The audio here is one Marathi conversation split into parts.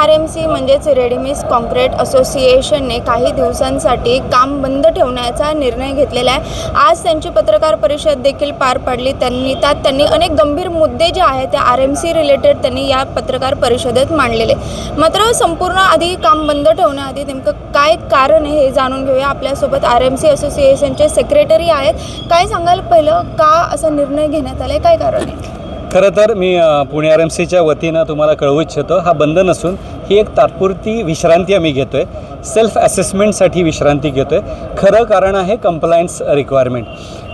RMC म्हणजेच रेडी मिक्स काँक्रीट असोसिएशनने काही दिवसांसाठी काम बंद ठेवण्याचा निर्णय घेतलेला आहे। आज त्यांची पत्रकार परिषद देखील पार पडली। त्यांनी अनेक गंभीर मुद्दे जे आहेत ते RMC रिलेटेड त्यांनी या पत्रकार परिषदेत मांडलेले। मात्र संपूर्ण आधी काम बंद ठेवण्याआधी नेमकं काय कारण आहे हे जाणून घेऊया। आपल्यासोबत RMC असोसिएशनचे सेक्रेटरी आहेत। काय सांगाल पहिलं, का असा निर्णय घेण्यात आलाय, काय कारण आहे? खरं तर मी पुणे RMCच्या वतीनं तुम्हाला कळवू इच्छितो, हा बंद नसून ही एक तात्पुरती विश्रांती आम्ही घेतो आहे। सेल्फ असेसमेंटसाठी विश्रांती घेतो आहे। खरं कारण आहे कंप्लायन्स रिक्वायरमेंट।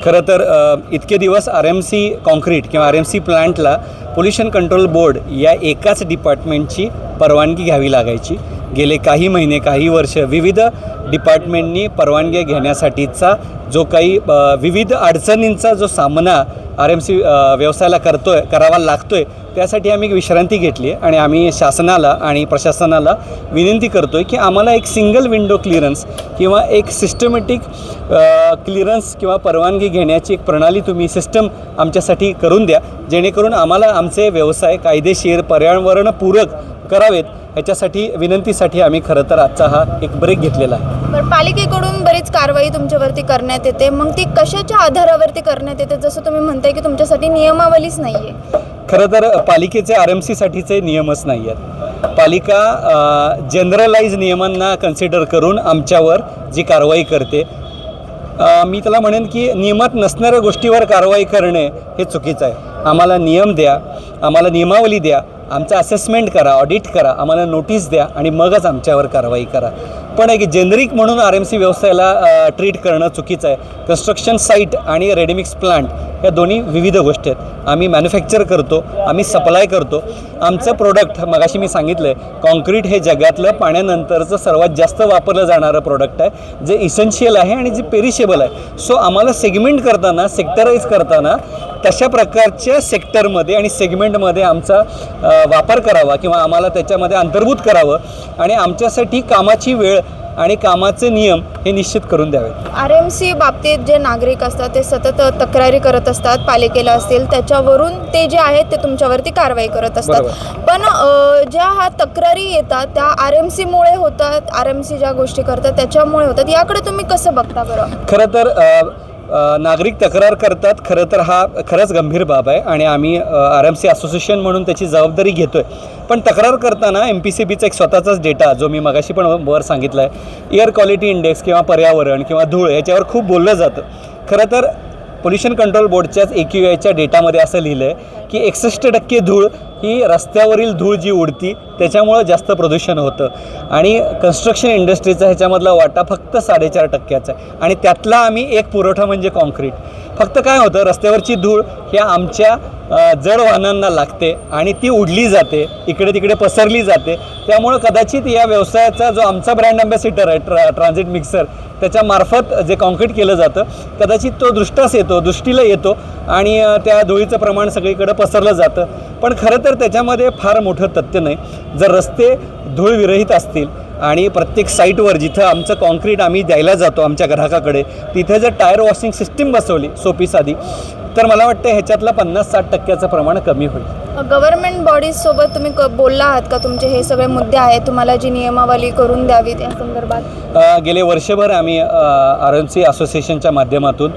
खरं तर इतके दिवस RMC काँक्रीट किंवा RMC प्लांटला पोल्युशन कंट्रोल बोर्ड या एकाच डिपार्टमेंटची परवानगी घ्यावी लागायची। गेले काही महिने काही वर्ष विविध डिपार्टमेंटनी परवानगी घेण्यासाठीचा जो काही विविध अडचणींचा जो सामना RMC व्यवसायाला करावा लागतो आहे, त्यासाठी आम्ही विश्रांती घेतली आहे। आणि आम्ही शासनाला आणि प्रशासनाला विनंती करतो आहे की आम्हाला एक सिंगल विंडो क्लिअरन्स किंवा एक सिस्टमॅटिक क्लिअरन्स किंवा परवानगी घेण्याची एक प्रणाली तुम्ही सिस्टम आमच्यासाठी करून द्या, जेणेकरून आम्हाला आमचे व्यवसाय कायदेशीर पर्यावरणपूरक करावेत। ह्याच्यासाठी विनंतीसाठी आम्ही खरं तर आजचा हा एक ब्रेक घेतलेला आहे। बरं, पालिकेकडून बरीच कारवाई तुमच्यावरती करण्यात येते, मग ती कशाच्या आधारावरती करण्यात येते? जसं तुम्ही म्हणताय की तुमच्यासाठी नियमावलीच नाही आहे। खरं तर पालिकेचे RMCसाठीचे नियमच नाही आहेत। पालिका जनरलाइज नियमांना कन्सिडर करून आमच्यावर जी कारवाई करते, मी त्याला म्हणेन की नियमात नसणाऱ्या गोष्टीवर कारवाई करणे हे चुकीचं आहे। आम्हाला नियम द्या, आम्हाला नियमावली द्या, आमचं असेसमेंट करा, ऑडिट करा, आम्हाला नोटीस द्या आणि मगच आमच्यावर कारवाई करा। पण एक जेनरिक म्हणून RMC व्यवसायाला ट्रीट करणं चुकीचं आहे। कन्स्ट्रक्शन साईट आणि रेडीमिक्स प्लांट या दोन्ही विविध गोष्टी आहेत। आम्ही मॅन्युफॅक्चर करतो, आम्ही सप्लाय करतो। आमचं प्रोडक्ट मगाशी मी सांगितलं आहे, काँक्रीट हे जगातलं पाण्यानंतरचं सर्वात जास्त वापरलं जाणारं प्रोडक्ट आहे, जे इसेन्शियल आहे आणि जे पेरिशेबल आहे। सो आम्हाला सेगमेंट करताना, सेक्टराईज करताना तशा प्रकारच्या सेक्टरमध्ये आणि सेगमेंटमध्ये आमचा वापर करावा किंवा आम्हाला त्याच्यामध्ये अंतर्भूत करावं आणि आमच्यासाठी कामाची वेळ आणि कामाचे नियम हे निश्चित करून द्यावेत। RMC बाबतीत जे नागरिक असतात ते सतत तक्रारी करत असतात, पालिकेला असतील त्याच्यावरून ते जे आहेत ते तुमच्यावरती कारवाई करत असतात। पण ज्या ह्या तक्रारी येतात त्या RMCमुळे होतात, RMC ज्या गोष्टी करतात त्याच्यामुळे होतात, याकडे तुम्ही कसं बघता बरं? खरं तर नागरिक तक्रार करतात, खरं तर हा खरंच गंभीर बाब आहे आणि आम्ही RMC असोसिएशन म्हणून त्याची जबाबदारी घेतो आहे। पण तक्रार करताना MPCBचा एक स्वतःचाच डेटा, जो मी मगाशी पण वर सांगितला आहे, एअर क्वालिटी इंडेक्स किंवा पर्यावरण किंवा धूळ याच्यावर खूप बोललं जातं। खरं तर पोल्युशन कंट्रोल बोर्डच्याच AQIच्या डेटामध्ये असं लिहिलं आहे की 61% धूळ ही रस्त्यावरील धूळ जी उडती त्याच्यामुळं जास्त प्रदूषण होतं आणि कन्स्ट्रक्शन इंडस्ट्रीचा ह्याच्यामधला वाटा फक्त 4.5% आहे आणि त्यातला आम्ही एक पुरवठा म्हणजे काँक्रीट। फक्त काय होतं, रस्त्यावरची धूळ ह्या आमच्या जड वाहनांना लागते आणि ती उडली जाते, इकडे तिकडे पसरली जाते। त्यामुळं कदाचित या व्यवसायाचा जो आमचा ब्रँड अँबॅसिडर आहे ट्रान्झिट मिक्सर, त्याच्यामार्फत जे काँक्रीट केलं जातं कदाचित तो दृष्टीला येतो आणि त्या धुळीचं प्रमाण सगळीकडे पसरलं जातं। पण खरं तर त्याच्यामध्ये फार मोठं तथ्य नाही। जर रस्ते धूळविरहित असतील आणि प्रत्येक साईटवर जिथं आमचं काँक्रीट आम्ही द्यायला जातो आमच्या ग्राहकाकडे, तिथे जर टायर वॉशिंग सिस्टीम बसवली सोपी साधी, तर मला वाटतं ह्याच्यातलं 50-60% प्रमाण कमी होईल। गव्हर्नमेंट बॉडीजसोबत तुम्ही बोलला आहात का? तुमचे हे सगळे मुद्दे आहेत, तुम्हाला जी नियमावली करून द्यावी त्या संदर्भात? गेले वर्षभर आम्ही RMC असोसिएशनच्या माध्यमातून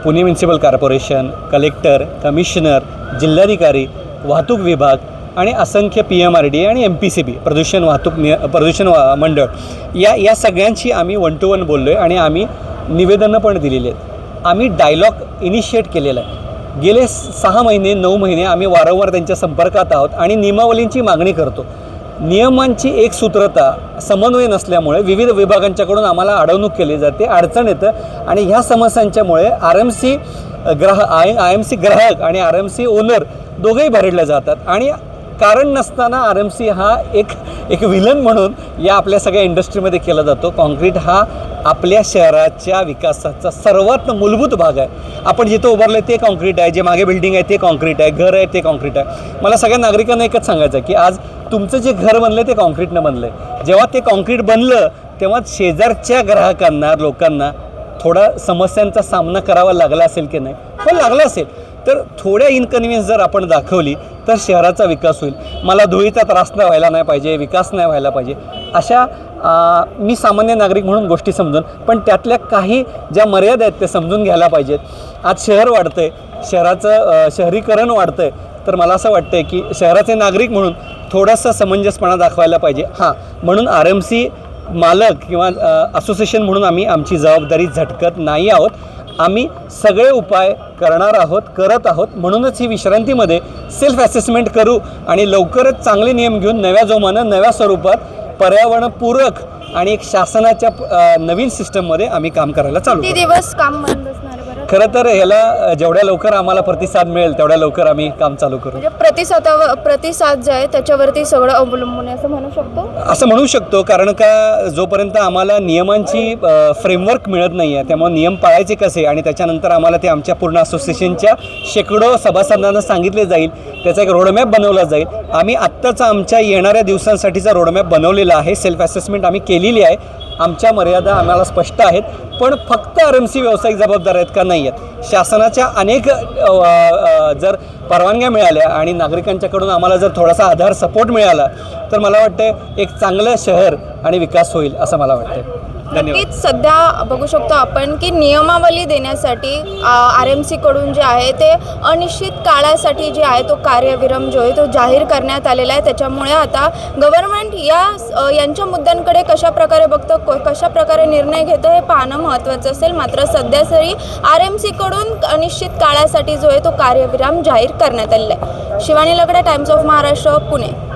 Pune municipal corporation, collector, commissioner, जिल्हाधिकारी, वाहतूक विभाग आणि असंख्य PMRD आणि MPCB प्रदूषण मंडळ या सगळ्यांशी आम्ही 1 to 1 बोललो आहे आणि आम्ही निवेदनं पण दिलेली आहेत। आम्ही डायलॉग इनिशिएट केलेला आहे। गेले 6 महिने 9 महिने आम्ही वारंवार त्यांच्या संपर्कात आहोत आणि नियमावलींची मागणी करतो। नियमांची एकसूत्रता, समन्वय नसल्यामुळे विविध विभागांच्याकडून आम्हाला अडवणूक केली जाते, अडचण येतं आणि ह्या समस्यांच्यामुळे IMC ग्राहक आणि RMC ओनर दोघंही भरडले जातात आणि कारण नसताना RMC हा एक विलन म्हणून या आपल्या सगळ्या इंडस्ट्रीमध्ये केला जातो। काँक्रीट हा आपल्या शहराच्या विकासाचा सर्वात मूलभूत भाग आहे। आपण जिथं उभारलं आहे ते काँक्रीट आहे, जे मागे बिल्डिंग आहे ते काँक्रीट आहे, घर आहे ते काँक्रीट आहे। मला सगळ्या नागरिकांना एकच सांगायचं आहे की आज तुमचं जे घर बनलं आहे ते काँक्रीटनं बनलं आहे। जेव्हा ते काँक्रीट बनलं तेव्हा शेजारच्या ग्राहकांना, लोकांना थोडा समस्यांचा सामना करावा लागला असेल की नाही? पण लागला असेल। तर थोड्या इनकन्व्हिनियन्स जर आपण दाखवली तर शहराचा विकास होईल. मला धुळीचा त्रास नाही व्हायला नाही पाहिजे, विकास नाही व्हायला पाहिजे, अशा मी सामान्य नागरिक म्हणून गोष्टी समजून, पण त्यातल्या काही ज्या मर्यादा आहेत ते समजून घ्यायला पाहिजेत. आज शहर वाढतं आहे, शहराचं शहरीकरण वाढतं आहे, तर मला असं वाटतं आहे की शहराचे नागरिक म्हणून थोडासा समंजसपणा दाखवायला पाहिजे. हां, म्हणून RMC मालक किंवा असोसिएशन म्हणून आम्ही आमची जबाबदारी झटकत नाही आहोत. आम्ही सगळे उपाय करणार आहोत, करत आहोत. म्हणूनच ही विश्रांतीमध्ये सेल्फ असेसमेंट करू आणि लवकरच चांगले नियम घेऊन नव्या जोमानं, नव्या स्वरूपात, पर्यावरणपूरक आणि एक शासनाच्या नवीन सिस्टममध्ये आम्ही काम करायला चालू किती करू. दिवस काम बंद असणार बरं? खरं तर ह्याला जेवढ्या लवकर आम्हाला प्रतिसाद मिळेल तेवढ्या लवकर आम्ही काम चालू करू. म्हणजे प्रतिसाद जे आहे त्याच्यावरती सगळं अवलंबून आहे असं म्हणू शकतो. असं म्हणू शकतो, कारण का जोपर्यंत आम्हाला नियमांची फ्रेमवर्क मिळत नाही आहे, त्यामुळे नियम पाळायचे कसे आणि त्याच्यानंतर आम्हाला ते आमच्या पूर्ण असोसिएशनच्या शेकडो सभासदांना सांगितले जाईल, त्याचा एक रोडमॅप बनवला जाईल. आम्ही आत्ताचा आमच्या येणाऱ्या दिवसांसाठीचा रोडमॅप बनवलेला आहे. सेल्फ असेसमेंट आम्ही केलेली आहे. आमच्या मर्यादा आम्हाला स्पष्ट आहेत, पण फक्त RMC व्यावसायिक जबाबदार आहेत का नाही आहेत. शासनाच्या अनेक जर परवानग्या मिळाल्या आणि नागरिकांच्याकडून आम्हाला जर थोडासा आधार सपोर्ट मिळाला तर मला वाटतं एक चांगलं शहर आणि विकास होईल असं मला वाटतं. धन्यवाद. नक्कीच सध्या बघू शकतो आपण की नियमावली देण्यासाठी RMC कडून जे आहे ते अनिश्चित काळासाठी जे आहे तो कार्यविराम जो आहे तो जाहीर करण्यात आलेला आहे. त्याच्यामुळे आता गव्हर्नमेंट यांच्या मुद्द्यांकडे कशाप्रकारे बघतं, कशाप्रकारे निर्णय घेतं हे पाहणं महत्त्वाचं असेल. मात्र सध्या तरी RMC कडून अनिश्चित काळासाठी जो आहे तो कार्यविराम जाहीर करण्यात आलेला आहे. Shivani Lagade, Times of Maharashtra, Pune.